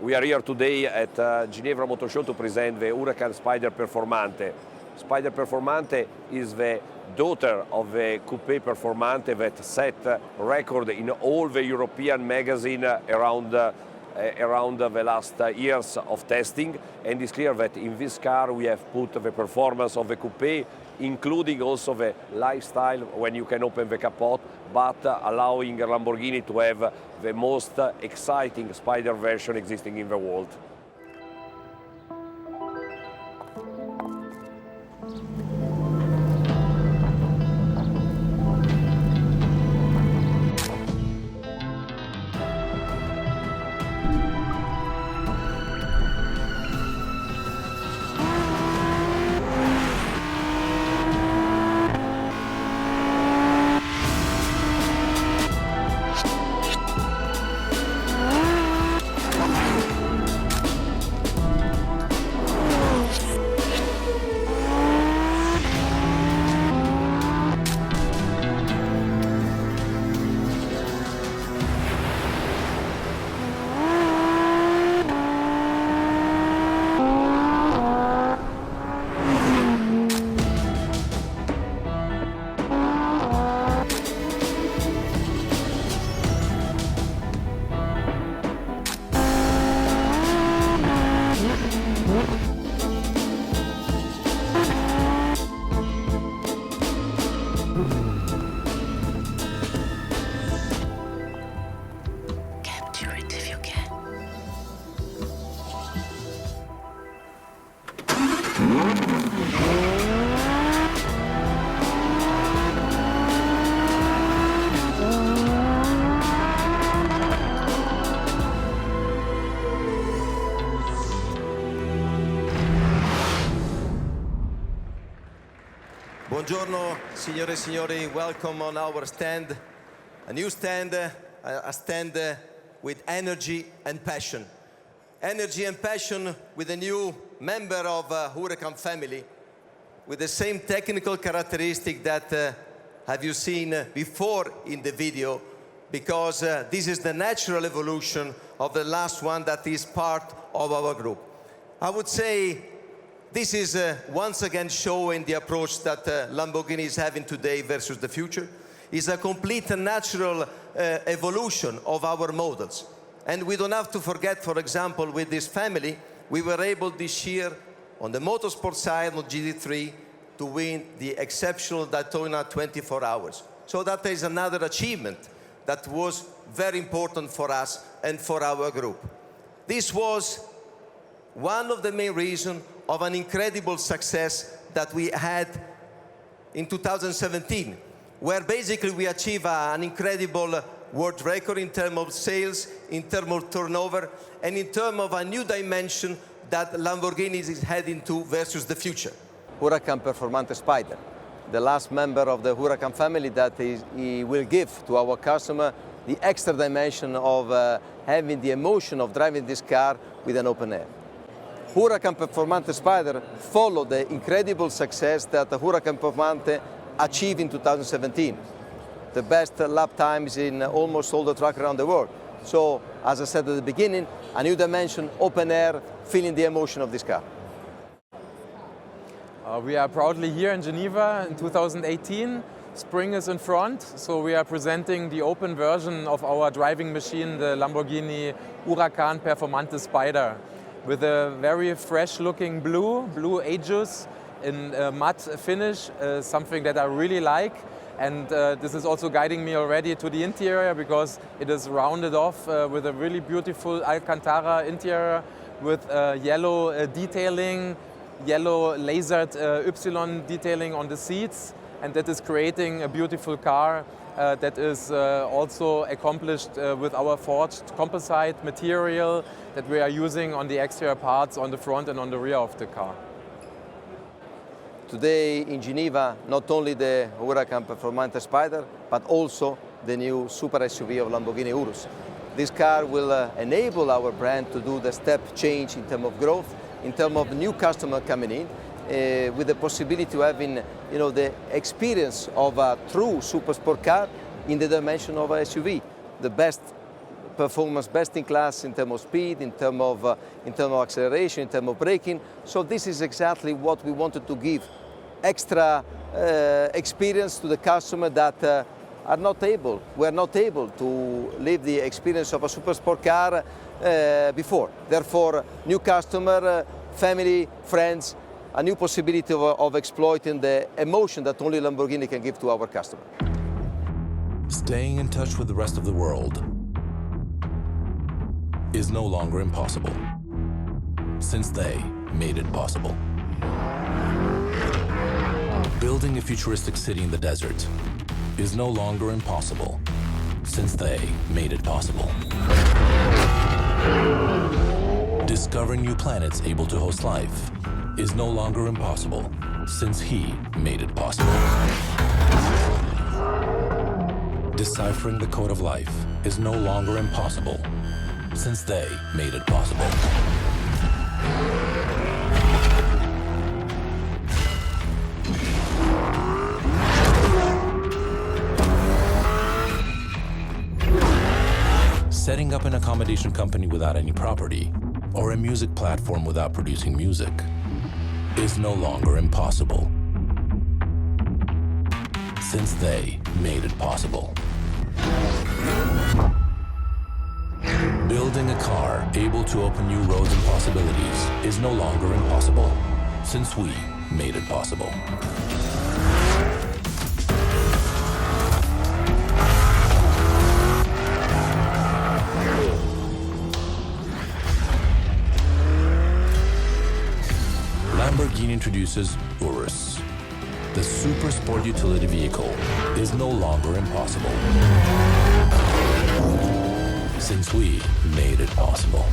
We are here today at Ginevra Motor Show to present the Huracán Spyder Performante. Spyder Performante is the daughter of the coupé Performante that set record in all the European magazines around the last years of testing, and it's clear that in this car we have put the performance of the coupé, including also the lifestyle when you can open the capot, but allowing Lamborghini to have the most exciting Spyder version existing in the world. Buongiorno, signore e signori, welcome on our stand. A new stand, a stand with energy and passion. Energy and passion with a new member of Huracán family, with the same technical characteristic that have you seen before in the video, because this is the natural evolution of the last one that is part of our group. I would say this is once again showing the approach that Lamborghini is having today versus the future. It's a complete and natural evolution of our models. And we don't have to forget, for example, with this family, we were able this year on the motorsport side of GT3 to win the exceptional Daytona 24 hours. So that is another achievement that was very important for us and for our group. This was one of the main reasons of an incredible success that we had in 2017, where basically we achieved an incredible world record in terms of sales, in terms of turnover, and in terms of a new dimension that Lamborghini is heading to versus the future. Huracán Performante Spyder, the last member of the Huracán family that he will give to our customer the extra dimension of having the emotion of driving this car with an open air. Huracán Performante Spyder followed the incredible success that the Huracán Performante achieved in 2017. The best lap times in almost all the track around the world. So, as I said at the beginning, a new dimension, open air, feeling the emotion of this car. We are proudly here in Geneva in 2018. Spring is in front, so we are presenting the open version of our driving machine, the Lamborghini Huracán Performante Spyder, with a very fresh-looking blue Aegis in a matte finish, something that I really like. And this is also guiding me already to the interior, because it is rounded off with a really beautiful Alcantara interior with yellow detailing, yellow lasered Y detailing on the seats, and that is creating a beautiful car that is also accomplished with our forged composite material that we are using on the exterior parts on the front and on the rear of the car. Today in Geneva, not only the Huracán Performante Spyder, but also the new super SUV of Lamborghini Urus. This car will enable our brand to do the step change in terms of growth, in terms of new customer coming in, with the possibility of having, the experience of a true super sport car in the dimension of a SUV. The best performance best in class in terms of speed, in terms of acceleration, in terms of braking. So this is exactly what we wanted to give, extra experience to the customer that were not able to live the experience of a super sport car before. Therefore, new customer, family, friends, a new possibility of exploiting the emotion that only Lamborghini can give to our customer. Staying in touch with the rest of the world is no longer impossible, since they made it possible. Building a futuristic city in the desert is no longer impossible, since they made it possible. Discovering new planets able to host life is no longer impossible, since he made it possible. Deciphering the code of life is no longer impossible, since they made it possible. Setting up an accommodation company without any property, or a music platform without producing music, is no longer impossible, since they made it possible. Building a car able to open new roads and possibilities is no longer impossible, since we made it possible. Lamborghini introduces Urus. The super sport utility vehicle is no longer impossible, since we made it possible.